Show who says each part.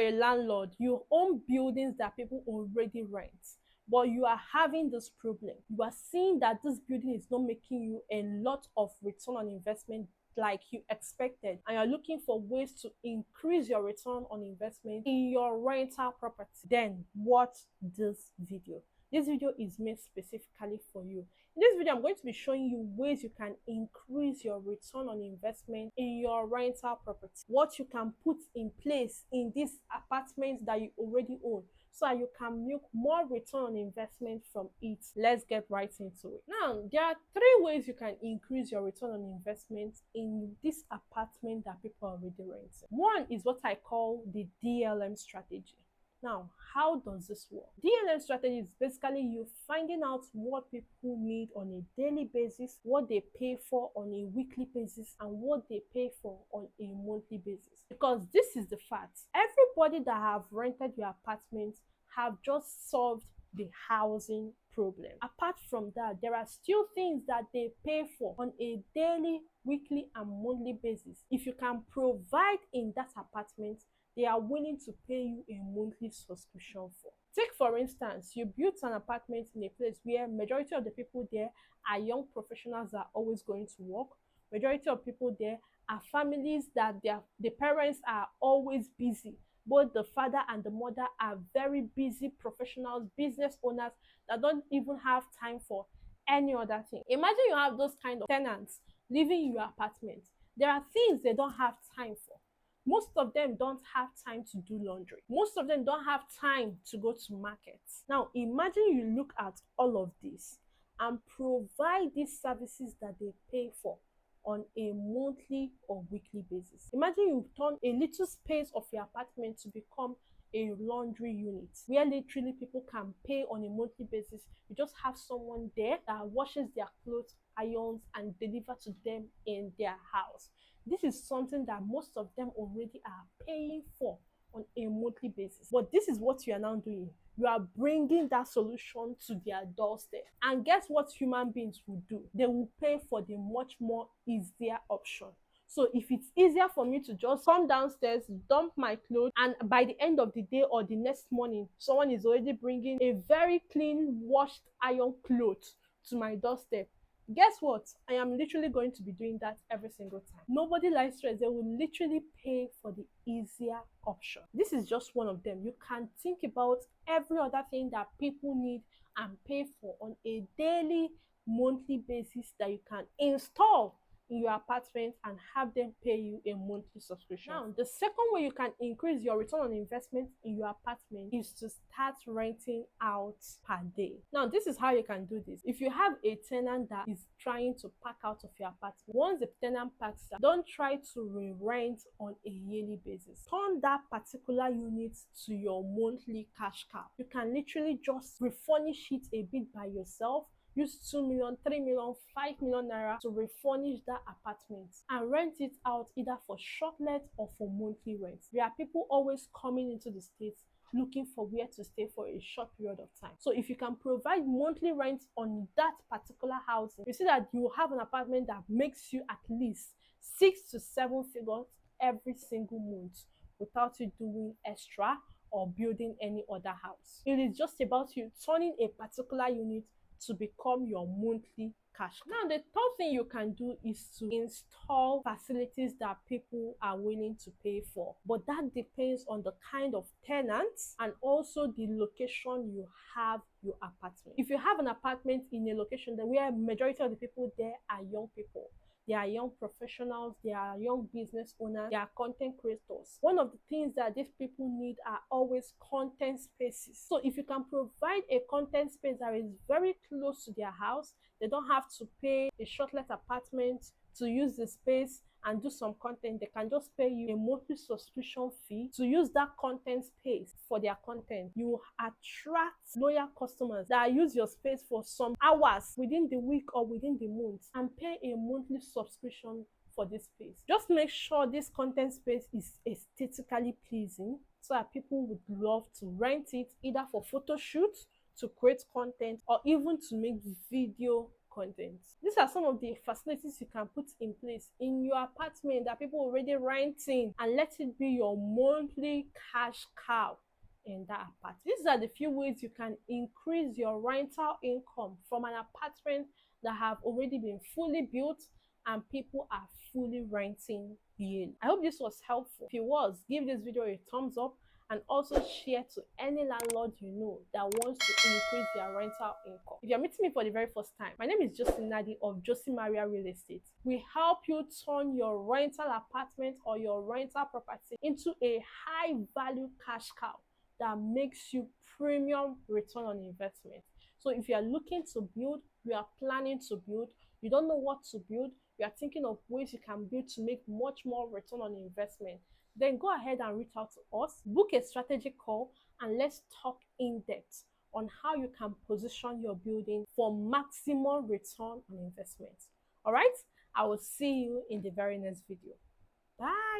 Speaker 1: you're a landlord, you own buildings that people already rent, but you are having this problem. You are seeing that this building is not making you a lot of return on investment like you expected, and you're looking for ways to increase your return on investment in your rental property, then watch this video. This video is made specifically for you. In this video, I'm going to be showing you ways you can increase your return on investment in your rental property, what you can put in place in these apartments that you already own, so that you can make more return on investment from it. Let's get right into it. Now, there are 3 ways you can increase your return on investment in this apartment that people are already renting. One is what I call the DLM strategy. Now, how does this work? DLM strategy is basically you finding out what people need on a daily basis, what they pay for on a weekly basis, and what they pay for on a monthly basis. Because this is the fact. Everybody that have rented your apartment have just solved the housing problem. Apart from that, there are still things that they pay for on a daily, weekly, and monthly basis. If you can provide in that apartment, they are willing to pay you a monthly subscription for. Take for instance, you built an apartment in a place where majority of the people there are young professionals that are always going to work. Majority of people there are families that the parents are always busy. Both the father and the mother are very busy professionals, business owners that don't even have time for any other thing. Imagine you have those kind of tenants living in your apartment. There are things they don't have time for. Most of them don't have time to do laundry. Most of them don't have time to go to markets. Now, imagine you look at all of this and provide these services that they pay for on a monthly or weekly basis. Imagine you turn a little space of your apartment to become a laundry unit where literally people can pay on a monthly basis. You just have someone there that washes their clothes, irons, and deliver to them in their house. This is something that most of them already are paying for on a monthly basis. But this is what you are now doing. You are bringing that solution to their doorstep. And guess what human beings will do? They will pay for the much more easier option. So if it's easier for me to just come downstairs, dump my clothes, and by the end of the day or the next morning, someone is already bringing a very clean, washed iron clothes to my doorstep, guess what? I am literally going to be doing that every single time. Nobody likes stress. They will literally pay for the easier option. This is just one of them. You can think about every other thing that people need and pay for on a daily, monthly basis that you can install in your apartment and have them pay you a monthly subscription. Now, the second way you can increase your return on investment in your apartment is to start renting out per day. Now, this is how you can do this. If you have a tenant that is trying to pack out of your apartment, once the tenant packs out, don't try to re-rent on a yearly basis. Turn that particular unit to your monthly cash cow. You can literally just refurnish it a bit by yourself. Use 2 million, 3 million, 5 million naira to refurnish that apartment and rent it out either for short let or for monthly rent. There are people always coming into the States looking for where to stay for a short period of time. So if you can provide monthly rent on that particular housing, you see that you have an apartment that makes you at least 6 to 7 figures every single month without you doing extra or building any other house. It is just about you turning a particular unit to become your monthly cash. Now, the third thing you can do is to install facilities that people are willing to pay for. But that depends on the kind of tenants and also the location you have your apartment. If you have an apartment in a location where majority of the people there are young people, they are young professionals, they are young business owners, they are content creators. One of the things that these people need are always content spaces. So if you can provide a content space that is very close to their house, they don't have to pay a short-let apartment to use the space and do some content. They can just pay you a monthly subscription fee to use that content space for their content. You attract loyal customers that use your space for some hours within the week or within the month and pay a monthly subscription for this space. Just make sure this content space is aesthetically pleasing so that people would love to rent it either for photo shoots, to create content, or even to make video contents. These are some of the facilities you can put in place in your apartment that people already renting, and let it be your monthly cash cow in that apartment. These are the few ways you can increase your rental income from an apartment that have already been fully built and people are fully renting in. I hope this was helpful. If it was, give this video a thumbs up and also share to any landlord you know that wants to increase their rental income. If you're meeting me for the very first time, my name is Josie Nadi of Josie Maria Real Estate. We help you turn your rental apartment or your rental property into a high value cash cow that makes you premium return on investment. So if you are looking to build, you are planning to build, you don't know what to build, you are thinking of ways you can build to make much more return on investment, then go ahead and reach out to us, book a strategic call, and let's talk in depth on how you can position your building for maximum return on investment. All right, I will see you in the very next video. Bye.